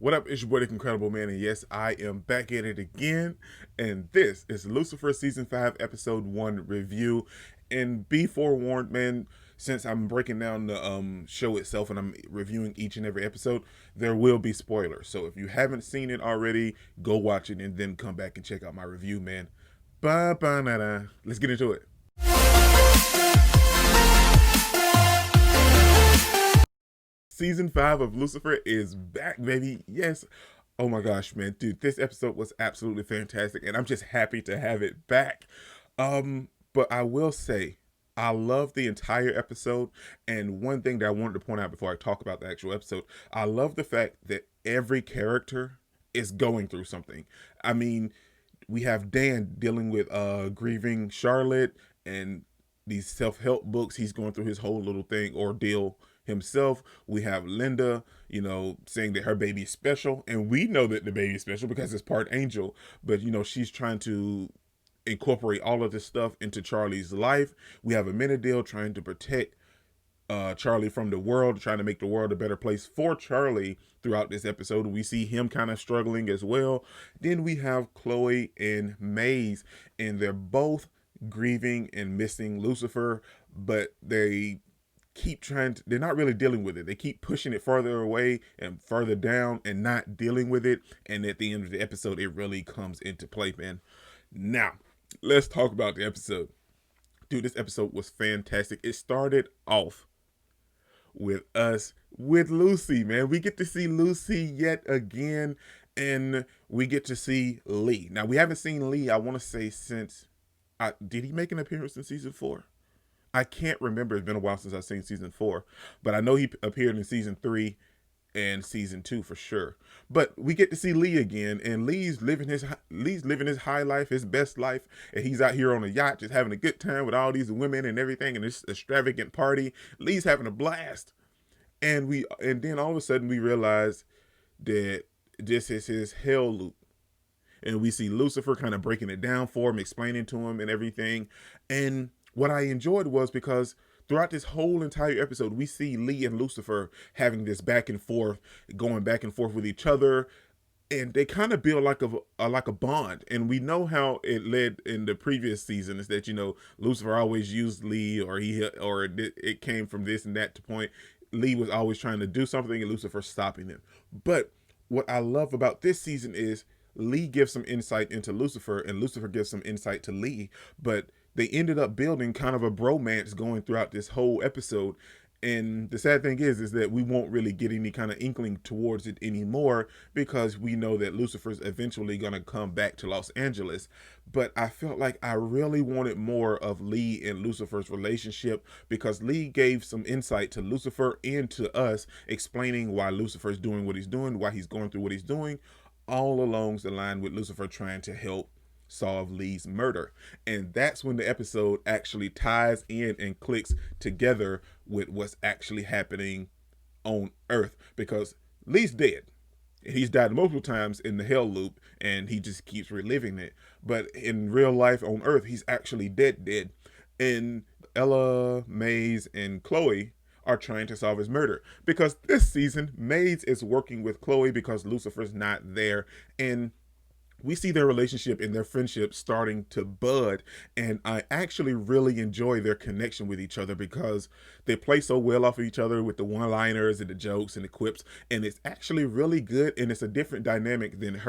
What up? It's your boy, the Incredible Man, and yes, I am back at it again. And this is Lucifer Season 5, Episode 1 review. And be forewarned, man, since I'm breaking down the show itself and I'm reviewing each and every episode, there will be spoilers. So if you haven't seen it already, go watch it and then come back and check out my review, man. Ba-ba-na-da. Let's get into it. Season 5 of Lucifer is back, baby. Yes. Oh my gosh, man. Dude, this episode was absolutely fantastic, and I'm just happy to have it back. But I will say, I love the entire episode, and one thing that I wanted to point out before I talk about the actual episode, I love the fact that every character is going through something. I mean, we have Dan dealing with grieving Charlotte and these self-help books. He's going through his whole little thing ordeal himself. We have Linda, saying that her baby is special, and we know that the baby is special because it's part angel, but she's trying to incorporate all of this stuff into Charlie's life. We have Amenadiel trying to protect Charlie from the world, trying to make the world a better place for Charlie throughout this episode. We see him kind of struggling as well. Then we have Chloe and Maze, and they're both grieving and missing Lucifer, but they're not really dealing with it. They keep pushing it further away and further down and not dealing with it. And at the end of the episode, it really comes into play, man. Now, let's talk about the episode. Dude, this episode was fantastic. It started off with Lucy, man. We get to see Lucy yet again, and we get to see Lee. Now, we haven't seen Lee, I want to say, since did he make an appearance in season 4? I can't remember. It's been a while since I've seen season 4, but I know he appeared in season 3 and season 2 for sure. But we get to see Lee again, and Lee's living his high life, his best life, and he's out here on a yacht just having a good time with all these women and everything, and this extravagant party. Lee's having a blast, and then all of a sudden we realize that this is his hell loop, and we see Lucifer kind of breaking it down for him, explaining to him and everything. And what I enjoyed was because throughout this whole entire episode, we see Lee and Lucifer having this back and forth, going back and forth with each other, and they kind of build like a bond. And we know how it led in the previous season is that Lucifer always used Lee, or it came from this and that to point. Lee was always trying to do something, and Lucifer stopping him. But what I love about this season is Lee gives some insight into Lucifer, and Lucifer gives some insight to Lee, but they ended up building kind of a bromance going throughout this whole episode. And the sad thing is that we won't really get any kind of inkling towards it anymore, because we know that Lucifer's eventually going to come back to Los Angeles. But I felt like I really wanted more of Lee and Lucifer's relationship, because Lee gave some insight to Lucifer and to us, explaining why Lucifer's doing what he's doing, why he's going through what he's doing, all along the line with Lucifer trying to help solve Lee's murder. And that's when the episode actually ties in and clicks together with what's actually happening on Earth, because Lee's dead. He's died multiple times in the hell loop, and he just keeps reliving it. But in real life on Earth, he's actually dead. And Ella, Maze, and Chloe are trying to solve his murder, because this season Maze is working with Chloe because Lucifer's not there, and we see their relationship and their friendship starting to bud. And I actually really enjoy their connection with each other, because they play so well off of each other with the one-liners and the jokes and the quips, and it's actually really good, and it's a different dynamic than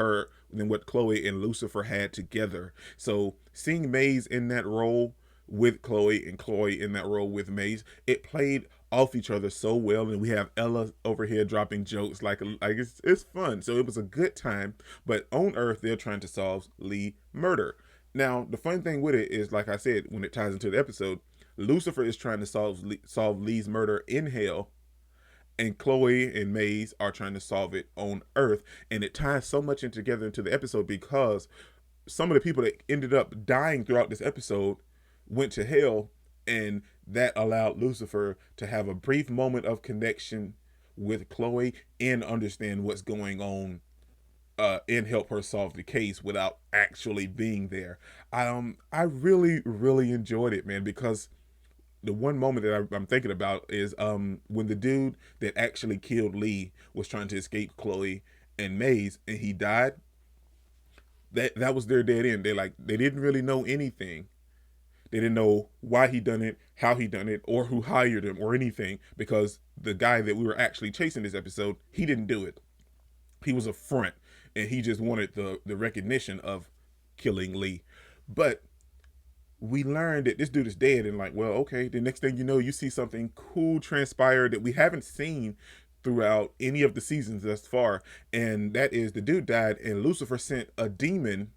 what Chloe and Lucifer had together. So seeing Maze in that role with Chloe and Chloe in that role with Maze, it played off each other so well. And we have Ella over here dropping jokes like it's fun. So it was a good time. But on Earth, they're trying to solve Lee murder. Now, the fun thing with it is, like I said, when it ties into the episode, Lucifer is trying to solve Lee's murder in hell, and Chloe and Maze are trying to solve it on Earth. And it ties so much in together into the episode, because some of the people that ended up dying throughout this episode went to hell, and that allowed Lucifer to have a brief moment of connection with Chloe and understand what's going on, and help her solve the case without actually being there. I really really enjoyed it, man, because the one moment that I'm thinking about is when the dude that actually killed Lee was trying to escape Chloe, and Maze, and he died, that was their dead end. They didn't really know anything. They didn't know why he done it, how he done it, or who hired him, or anything, because the guy that we were actually chasing this episode, he didn't do it. He was a front, and he just wanted the recognition of killing Lee. But we learned that this dude is dead, and like, well, okay. The next thing you know, you see something cool transpire that we haven't seen throughout any of the seasons thus far, and that is the dude died, and Lucifer sent a demon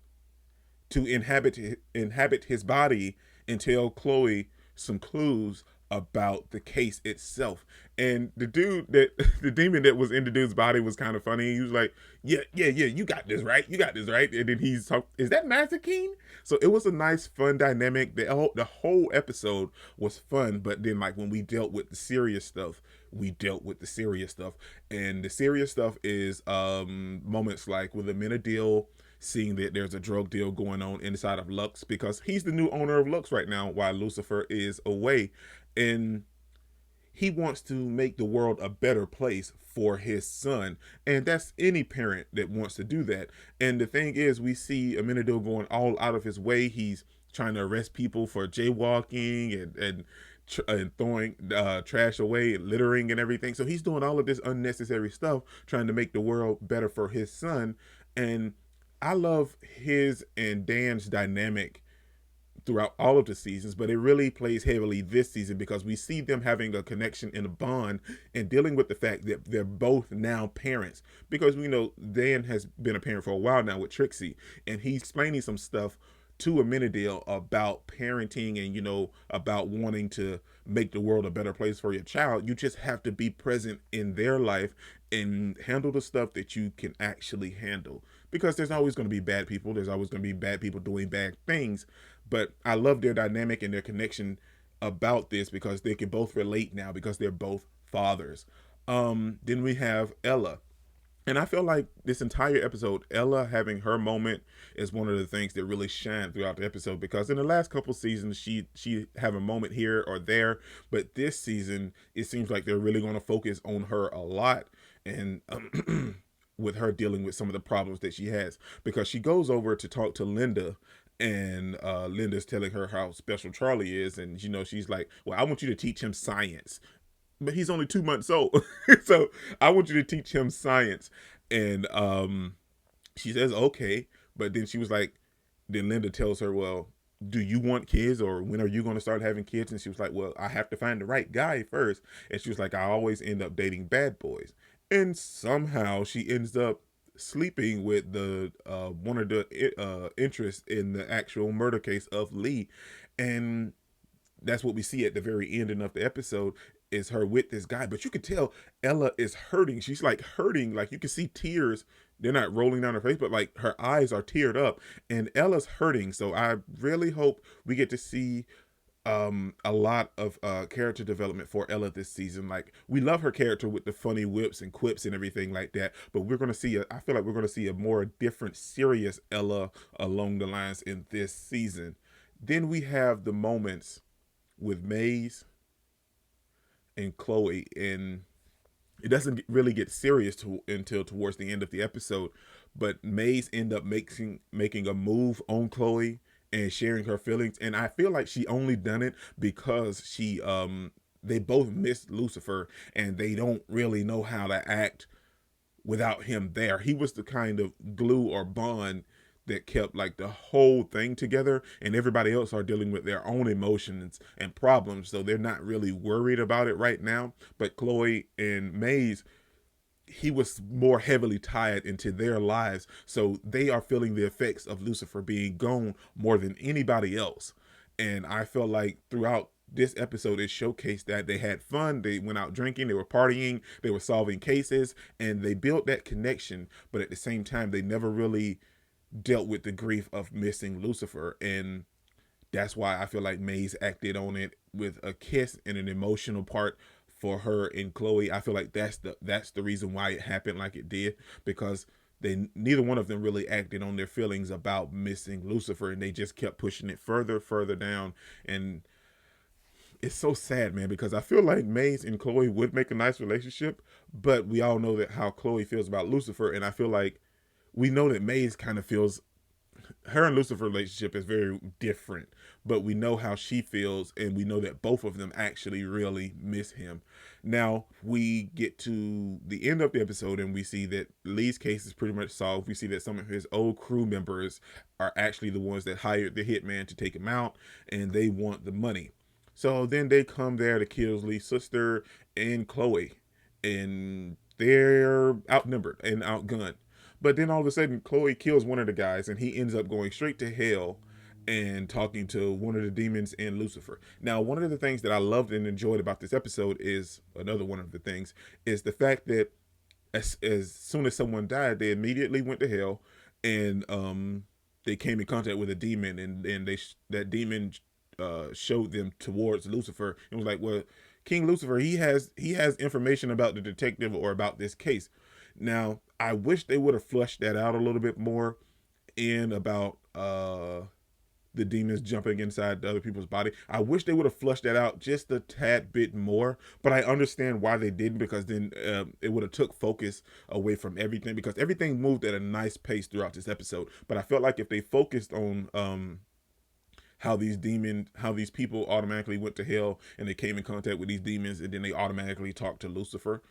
to inhabit his body and tell Chloe some clues about the case itself. And the dude that the demon that was in the dude's body was kind of funny. He was like, "Yeah, yeah, yeah, you got this right, you got this right." And then he's talk, "Is that Master Keen?" So it was a nice, fun dynamic. The whole episode was fun, but then like when we dealt with the serious stuff, we dealt with the serious stuff, and the serious stuff is moments like with Amenadiel seeing that there's a drug deal going on inside of Lux because he's the new owner of Lux right now while Lucifer is away. And he wants to make the world a better place for his son. And that's any parent that wants to do that. And the thing is, we see Amenadiel going all out of his way. He's trying to arrest people for jaywalking and throwing trash away and littering and everything. So he's doing all of this unnecessary stuff, trying to make the world better for his son. And I love his and Dan's dynamic throughout all of the seasons, but it really plays heavily this season because we see them having a connection and a bond and dealing with the fact that they're both now parents. Because we know Dan has been a parent for a while now with Trixie, and he's explaining some stuff to Amenadiel about parenting and, about wanting to make the world a better place for your child. You just have to be present in their life and handle the stuff that you can actually handle, because there's always going to be bad people. There's always going to be bad people doing bad things. But I love their dynamic and their connection about this because they can both relate now because they're both fathers. Then we have Ella. And I feel like this entire episode, Ella having her moment is one of the things that really shine throughout the episode, because in the last couple seasons she have a moment here or there, but this season it seems like they're really going to focus on her a lot, and with her dealing with some of the problems that she has, because she goes over to talk to Linda, and Linda's telling her how special Charlie is, and she's like, well, I want you to teach him science, but he's only 2 months old. So I want you to teach him science. And she says, okay. But then she was like, then Linda tells her, well, do you want kids, or when are you going to start having kids? And she was like, well, I have to find the right guy first. And she was like, I always end up dating bad boys. And somehow she ends up sleeping with the one of the interests in the actual murder case of Lee. And that's what we see at the very ending of the episode, is her with this guy. But you can tell Ella is hurting. She's like hurting. Like you can see tears. They're not rolling down her face, but like her eyes are teared up, and Ella's hurting. So I really hope we get to see a lot of character development for Ella this season. Like, we love her character with the funny whips and quips and everything like that, but we're going to see I feel like we're going to see a more different, serious Ella along the lines in this season. Then we have the moments with Maze and Chloe, and it doesn't really get serious until towards the end of the episode. But Maze end up making a move on Chloe and sharing her feelings, and I feel like she only done it because they both missed Lucifer, and they don't really know how to act without him there. He was the kind of glue or bond that kept like the whole thing together, and everybody else are dealing with their own emotions and problems, so they're not really worried about it right now. But Chloe and Maze, he was more heavily tied into their lives, so they are feeling the effects of Lucifer being gone more than anybody else. And I felt like throughout this episode it showcased that they had fun, they went out drinking, they were partying, they were solving cases, and they built that connection. But at the same time, they never really dealt with the grief of missing Lucifer. And that's why I feel like Maze acted on it with a kiss and an emotional part for her and Chloe. I feel like that's the reason why it happened like it did, because neither one of them really acted on their feelings about missing Lucifer, and they just kept pushing it further down. And it's so sad, man, because I feel like Maze and Chloe would make a nice relationship, but we all know that how Chloe feels about Lucifer, and I feel like we know that Maze kind of feels her and Lucifer relationship is very different, but we know how she feels, and we know that both of them actually really miss him. Now we get to the end of the episode, and we see that Lee's case is pretty much solved. We see that some of his old crew members are actually the ones that hired the hitman to take him out, and they want the money. So then they come there to kill Lee's sister and Chloe, and they're outnumbered and outgunned. But then all of a sudden, Chloe kills one of the guys, and he ends up going straight to hell and talking to one of the demons and Lucifer. Now, one of the things that I loved and enjoyed about this episode is another one of the things is the fact that as soon as someone died, they immediately went to hell, and they came in contact with a demon, and that demon showed them towards Lucifer and was like, well, King Lucifer, he has information about the detective or about this case. Now, I wish they would have flushed that out a little bit more in about the demons jumping inside the other people's body. I wish they would have flushed that out just a tad bit more, but I understand why they didn't, because then it would have took focus away from everything, because everything moved at a nice pace throughout this episode. But I felt like if they focused on how these people automatically went to hell and they came in contact with these demons and then they automatically talked to Lucifer,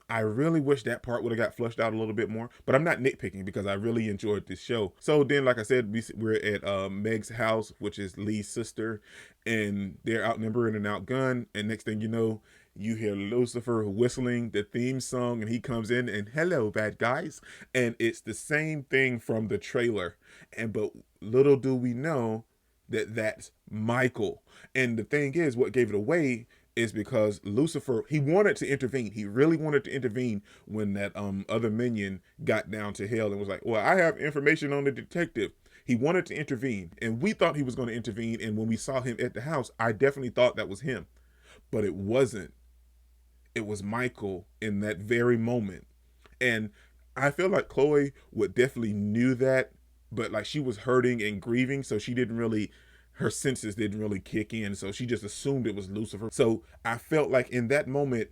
I really wish that part would have got flushed out a little bit more, but I'm not nitpicking because I really enjoyed this show. So then, like I said, we're at Meg's house, which is Lee's sister, and they're outnumbered and outgunned. And next thing you know, you hear Lucifer whistling the theme song, and he comes in and hello, bad guys. And it's the same thing from the trailer. But little do we know that that's Michael. And the thing is, what gave it away is because Lucifer, he wanted to intervene. He really wanted to intervene when that other minion got down to hell and was like, well, I have information on the detective. He wanted to intervene, and we thought he was going to intervene. And when we saw him at the house, I definitely thought that was him, but it wasn't. It was Michael in that very moment. And I feel like Chloe would definitely knew that, but like she was hurting and grieving, so she didn't really, her senses didn't really kick in, so she just assumed it was Lucifer. So I felt like in that moment,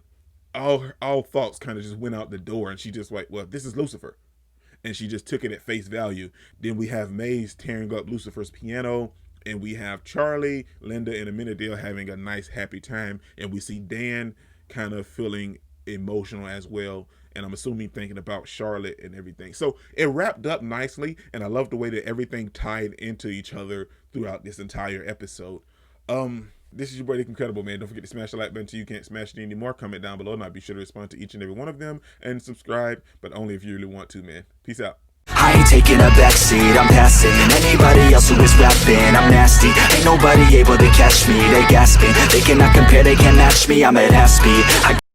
all thoughts kind of just went out the door, and she just like, well, this is Lucifer, and she just took it at face value. Then we have Maze tearing up Lucifer's piano, and we have Charlie, Linda, and Amenadiel having a nice happy time, and we see Dan kind of feeling emotional as well, and I'm assuming thinking about Charlotte and everything. So it wrapped up nicely, and I love the way that everything tied into each other throughout this entire episode. This is your boy Nick Incredible, man. Don't forget to smash the like button so you can't smash it anymore. Comment down below, and I'll be sure to respond to each and every one of them, and subscribe, but only if you really want to, man. Peace out. I ain't taking a backseat, I'm passing anybody else who is rapping. I'm nasty, ain't nobody able to catch me. They gasping, they cannot compare, they can't match me. I'm at half speed.